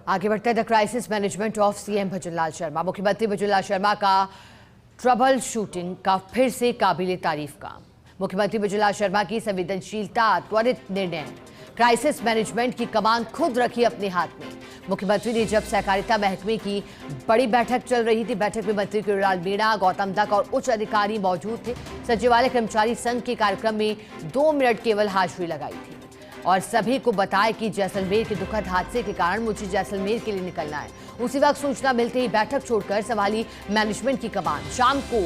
आगे बढ़ते हैं the crisis management of CM Bhajanlal Sharma. मुख्यमंत्री भजनलाल शर्मा का ट्रबल शूटिंग का फिर से काबिले तारीफ काम। मुख्यमंत्री भजनलाल शर्मा की संवेदनशीलता, त्वरित निर्णय, क्राइसिस मैनेजमेंट की कमान खुद रखी अपने हाथ में। मुख्यमंत्री ने जब सहकारिता महकमे की बड़ी बैठक चल रही थी, बैठक में मंत्री किरोड़ीलाल मीणा, गौतम दत्त और उच्च अधिकारी मौजूद थे। सचिवालय कर्मचारी संघ के कार्यक्रम में 2 मिनट केवल हाजिरी लगाई थी और सभी को बताया कि जैसलमेर के दुखद हादसे के कारण मुझे जैसलमेर के लिए निकलना है। उसी वक्त सूचना मिलते ही बैठक छोड़कर संभाली मैनेजमेंट की कमान। शाम को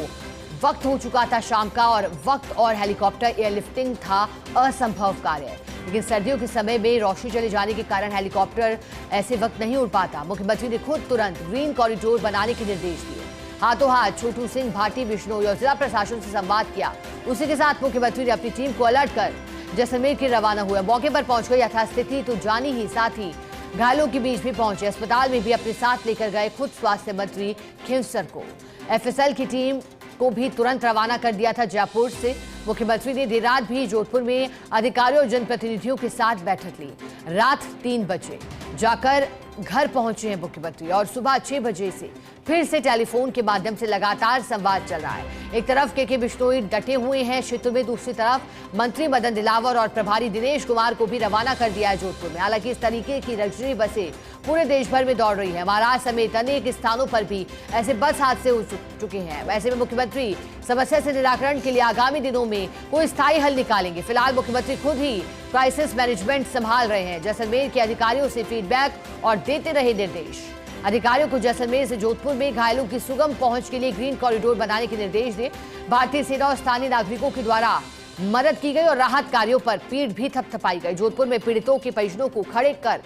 वक्त हो चुका था शाम का और वक्त और हेलीकॉप्टर एयरलिफ्टिंग था असंभव कार्य, लेकिन सर्दियों के समय में रोशनी चले जाने के कारण हेलीकॉप्टर ऐसे वक्त नहीं उड़ पाता। मुख्यमंत्री ने खुद तुरंत ग्रीन कॉरिडोर बनाने के निर्देश दिए। हाथों हाथ छोटू सिंह भाटी बिश्नोई और जिला प्रशासन से संवाद किया। उसी के साथ मुख्यमंत्री ने अपनी टीम को अलर्ट कर जैसलमेर के रवाना हुए। मौके पर पहुंच गई यथास्थिति तो जानी ही, साथ ही घायलों के बीच भी पहुंचे। अस्पताल में भी अपने साथ लेकर गए खुद स्वास्थ्य मंत्री खिंवसर को। एफएसएल की टीम को भी तुरंत रवाना कर दिया था जयपुर से। मुख्यमंत्री ने देर रात भी जोधपुर में अधिकारियों और जनप्रतिनिधियों के साथ बैठक ली। रात 3 बजे जाकर घर पहुंचे हैं मुख्यमंत्री और सुबह 6 बजे से फिर से टेलीफोन के माध्यम से लगातार संवाद चल रहा है। एक तरफ के बिश्नोई डटे हुए हैं क्षेत्र में, दूसरी तरफ मंत्री मदन दिलावर और प्रभारी दिनेश कुमार को भी रवाना कर दिया है जोधपुर में। हालांकि इस तरीके की लग्जरी बसें पूरे देश भर में दौड़ रही है। महाराष्ट्र समेत अनेक स्थानों पर भी ऐसे बस हादसे हो चुके हैं। वैसे में मुख्यमंत्री समस्या से निराकरण के लिए आगामी दिनों में कोई स्थायी हल निकालेंगे। फिलहाल मुख्यमंत्री खुद ही क्राइसिस मैनेजमेंट संभाल रहे हैं। जैसलमेर के अधिकारियों से फीडबैक और देते रहे निर्देश। अधिकारियों को जैसलमेर से जोधपुर में घायलों की सुगम पहुंच के लिए ग्रीन कॉरिडोर बनाने के निर्देश दिए। भारतीय सेना और स्थानीय नागरिकों के द्वारा मदद की गई और राहत कार्यों पर पीठ भी थपथपाई गई। जोधपुर में पीड़ितों के परिजनों को खड़े कर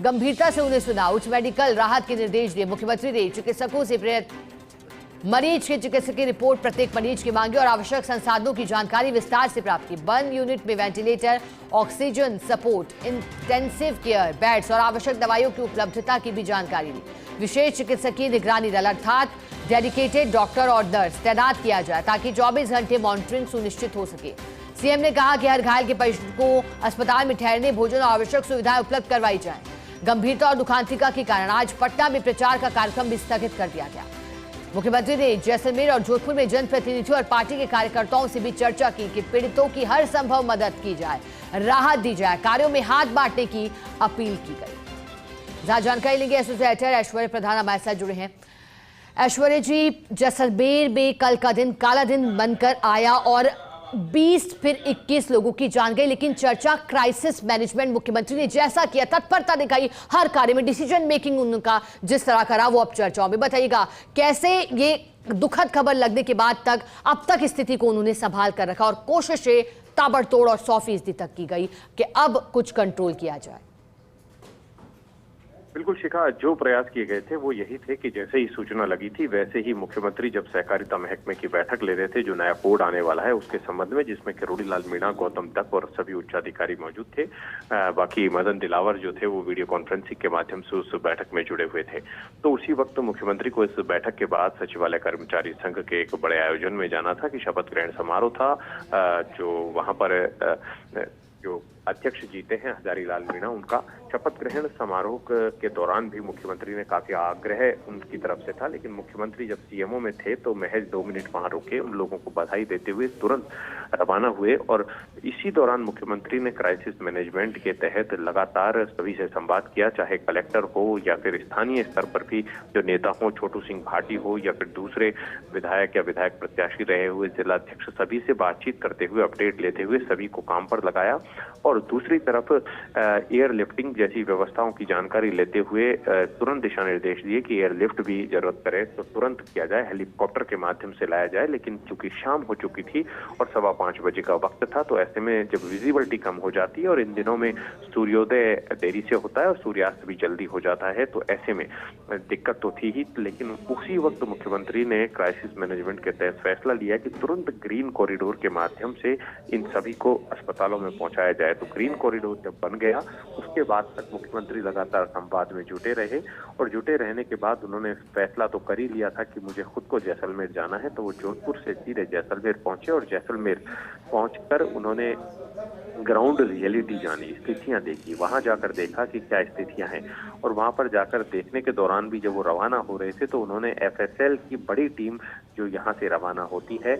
गंभीरता से उन्हें सुना। उच्च मेडिकल राहत के निर्देश दिए। मुख्यमंत्री ने चिकित्सकों से प्रेरित मरीज के चिकित्सकीय रिपोर्ट प्रत्येक मरीज की मांगी और आवश्यक संसाधनों की जानकारी विस्तार से प्राप्त की। 1 यूनिट में ventilator, oxygen support, intensive care beds और आवश्यक दवाइयों की उपलब्धता की भी जानकारी ली। विशेष चिकित्सकीय निगरानी दल अर्थात डेडिकेटेड डॉक्टर और नर्स तैनात किया जाए ताकि 24 घंटे मॉनिटरिंग सुनिश्चित हो सके। सीएम ने कहा कि हर घायल के परिजन को अस्पताल में ठहरने, भोजन और आवश्यक सुविधाएं उपलब्ध करवाई जाए। गंभीरता और दुखांतिका के कारण आज पटना में प्रचार का कार्यक्रम भी स्थगित कर दिया गया। मुख्यमंत्री ने जैसलमेर और जोधपुर में जनप्रतिनिधियों और पार्टी के कार्यकर्ताओं से भी चर्चा की कि पीड़ितों की हर संभव मदद की जाए, राहत दी जाए, कार्यों में हाथ बांटने की अपील की गई। जहां जानकारी लेंगे एसोसिएटर ऐश्वर्य प्रधान हमारे साथ जुड़े हैं। ऐश्वर्य जी, जैसलमेर में कल का दिन काला दिन बनकर आया और 20 फिर 21 लोगों की जान गई, लेकिन चर्चा क्राइसिस मैनेजमेंट मुख्यमंत्री ने जैसा किया, तत्परता दिखाई हर कार्य में, डिसीजन मेकिंग उनका जिस तरह करा वो अब चर्चाओं में। बताइएगा कैसे ये दुखद खबर लगने के बाद तक अब तक स्थिति को उन्होंने संभाल कर रखा और कोशिशें ताबड़तोड़ और 100% तक की गई कि अब कुछ कंट्रोल किया जाए। बिल्कुल शिखा, जो प्रयास किए गए थे वो यही थे कि जैसे ही सूचना लगी थी वैसे ही मुख्यमंत्री जब सहकारिता महकमे की बैठक ले रहे थे, जो नया कोड आने वाला है उसके संबंध में, जिसमें किरोड़ीलाल मीणा, गौतम दत्त और सभी उच्चाधिकारी मौजूद थे। बाकी मदन दिलावर जो थे वो वीडियो कॉन्फ्रेंसिंग के माध्यम से उस बैठक में जुड़े हुए थे। तो उसी वक्त मुख्यमंत्री को इस बैठक के बाद सचिवालय कर्मचारी संघ के एक बड़े आयोजन में जाना था कि शपथ ग्रहण समारोह था, जो वहां पर जो अध्यक्ष जीते हैं हजारीलाल मीणा, उनका शपथ ग्रहण समारोह के दौरान भी मुख्यमंत्री ने काफी आग्रह उनकी तरफ से था, लेकिन मुख्यमंत्री जब सीएमओ में थे तो महज 2 मिनट वहां रुके, उन लोगों को बधाई देते हुए तुरंत रवाना हुए। और इसी दौरान मुख्यमंत्री ने क्राइसिस मैनेजमेंट के तहत लगातार सभी से संवाद किया, चाहे कलेक्टर हो या फिर स्थानीय स्तर पर भी जो नेता हो, छोटू सिंह भाटी हो या फिर दूसरे विधायक या विधायक प्रत्याशी रहे हुए जिलाध्यक्ष, सभी से बातचीत करते हुए, अपडेट लेते हुए सभी को काम पर लगाया। और दूसरी तरफ एयरलिफ्टिंग जैसी व्यवस्थाओं की जानकारी लेते हुए तुरंत दिशा निर्देश दिए कि एयरलिफ्ट भी जरूरत पड़े तो तुरंत किया जाए, हेलीकॉप्टर के माध्यम से लाया जाए। लेकिन चूंकि शाम हो चुकी थी और 5:15 बजे का वक्त था, तो ऐसे में जब विजिबिलिटी कम हो जाती है और इन दिनों में सूर्योदय देरी से होता है और सूर्यास्त भी जल्दी हो जाता है, तो ऐसे में दिक्कत तो थी ही। लेकिन उसी वक्त मुख्यमंत्री ने क्राइसिस मैनेजमेंट के तहत फैसला लिया कि तुरंत ग्रीन कॉरिडोर के माध्यम से इन सभी को अस्पतालों में पहुंचाया जाए। तो ग्रीन कॉरिडोर जब बन गया उसके बाद तक मुख्यमंत्री लगातार संवाद में जुटे रहे और जुटे रहने के बाद उन्होंने फैसला तो कर ही लिया था कि मुझे खुद को जैसलमेर जाना है, तो वो जोधपुर से सीधे जैसलमेर पहुंचे और जैसलमेर पहुंचकर उन्होंने ग्राउंड रियलिटी जानी, स्थितियां देखी, वहां जाकर देखा कि क्या स्थितियां हैं। और वहां पर जाकर देखने के दौरान भी जब वो रवाना हो रहे थे तो उन्होंने एफएसएल की बड़ी टीम जो यहाँ से रवाना होती है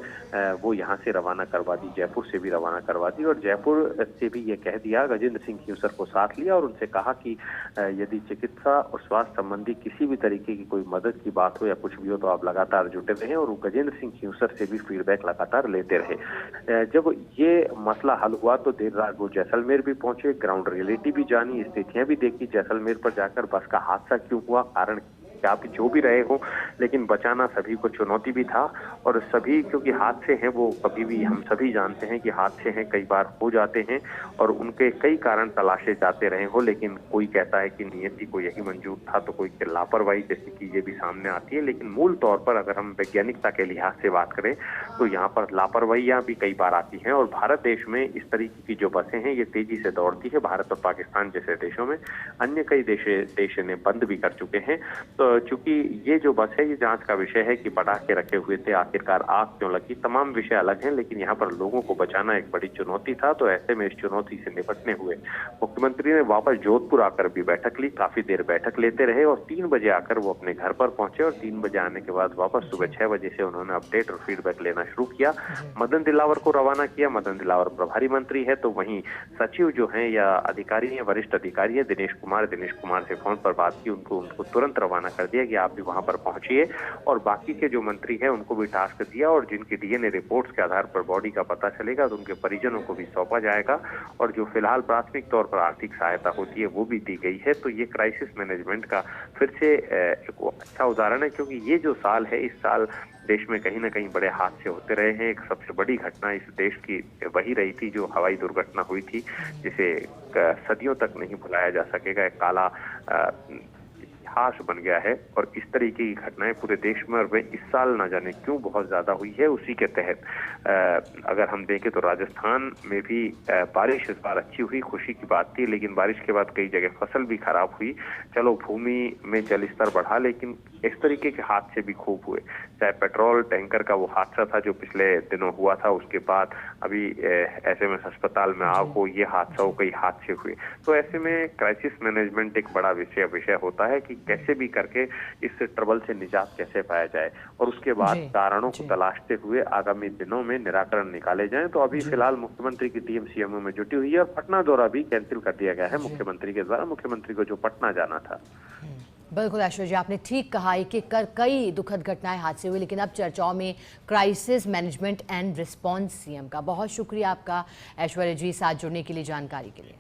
वो यहाँ से रवाना करवा दी, जयपुर से भी रवाना करवा दी। और जयपुर से भी ये कह दिया, गजेंद्र सिंह ख्यूसर को साथ लिया और उनसे कहा कि यदि चिकित्सा और स्वास्थ्य संबंधी किसी भी तरीके की कोई मदद की बात हो या कुछ भी हो तो आप लगातार जुटे रहें। और गजेंद्र सिंह ख्यूसर से भी फीडबैक लगातार लेते रहे। जब ये मसला हल हुआ तो देर रात वो जैसलमेर भी पहुंचे, ग्राउंड रियलिटी भी जानी, स्थितियां भी देखी। जैसलमेर पर जाकर बस का हादसा क्यों हुआ, कारण क्या भी जो भी रहे हो, लेकिन बचाना सभी को चुनौती भी था। और सभी, क्योंकि हादसे हैं वो कभी भी, हम सभी जानते हैं कि हादसे हैं, कई बार हो जाते हैं और उनके कई कारण तलाशे जाते रहे हो। लेकिन कोई कहता है कि नियति को यही मंजूर था, तो कोई लापरवाही जैसी चीजें भी सामने आती है। लेकिन मूल तौर पर अगर हम वैज्ञानिकता के लिहाज से बात करें तो यहाँ पर लापरवाहियां भी कई बार आती हैं। और भारत देश में इस तरीके की जो बसें हैं ये तेजी से दौड़ती है। भारत और पाकिस्तान जैसे देशों में, अन्य कई देश ने बंद भी कर चुके हैं। तो चूंकि ये जो बस है ये जांच का विषय है कि पटाखे रखे हुए थे, आखिरकार आग क्यों लगी, तमाम विषय अलग हैं। लेकिन यहाँ पर लोगों को बचाना एक बड़ी चुनौती था। तो ऐसे में इस चुनौती से निपटने हुए मुख्यमंत्री ने वापस जोधपुर आकर भी बैठक ली, काफी देर बैठक लेते रहे और 3 बजे आकर वो अपने घर पर पहुंचे। और 3 बजे आने के बाद वापस सुबह 6 बजे से उन्होंने अपडेट और फीडबैक लेना शुरू किया। मदन दिलावर को रवाना किया। मदन दिलावर प्रभारी मंत्री है, तो वहीं सचिव जो है या अधिकारी है, वरिष्ठ अधिकारी है दिनेश कुमार से फोन पर बात की, उनको तुरंत रवाना कर दिया कि आप भी वहां पर पहुंचिए। और बाकी के जो मंत्री हैं उनको भी टास्क दिया और जिनकी डीएनए रिपोर्ट्स के आधार पर बॉडी का पता चलेगा तो उनके परिजनों को भी सौंपा जाएगा। और जो फिलहाल प्राथमिक तौर पर आर्थिक सहायता होती है वो भी दी गई है। तो ये क्राइसिस मैनेजमेंट का फिर से एक अच्छा उदाहरण है, क्योंकि ये जो साल है, इस साल देश में कहीं ना कहीं बड़े हादसे होते रहे हैं। एक सबसे बड़ी घटना इस देश की वही रही थी जो हवाई दुर्घटना हुई थी, जिसे सदियों तक नहीं भुलाया जा सकेगा। एक काला इतिहास बन गया है। और इस तरीके की घटनाएं पूरे देश में और वे इस साल ना जाने क्यों बहुत ज्यादा हुई है। उसी के तहत अगर हम देखें तो राजस्थान में भी बारिश इस बार अच्छी हुई, खुशी की बात थी। लेकिन बारिश के बाद कई जगह फसल भी खराब हुई। चलो भूमि में जल स्तर बढ़ा, लेकिन इस तरीके के हादसे भी खूब हुए। चाहे पेट्रोल टैंकर का वो हादसा था जो पिछले दिनों हुआ था, उसके बाद अभी ऐसे में अस्पताल में आग हो, ये हादसा हो, कई हादसे हुए। तो ऐसे में क्राइसिस मैनेजमेंट एक बड़ा विषय होता है कि कैसे भी करके इस ट्रबल से निजात कैसे पाया जाए और उसके बाद कारणों को तलाशते हुए आगामी दिनों में निराकरण निकाले जाएं। तो अभी फिलहाल मुख्यमंत्री की टीम सीएमओ में जुटी हुई है और पटना दौरा भी कैंसिल कर दिया गया है मुख्यमंत्री के द्वारा, मुख्यमंत्री को जो पटना जाना था। बिल्कुल ऐश्वर्या जी, आपने ठीक कहा है कि कई दुखद घटनाएं हादसे हुए, लेकिन अब चर्चाओं में crisis management and response CM का। बहुत शुक्रिया आपका ऐश्वर्या जी, साथ जुड़ने के लिए, जानकारी के लिए।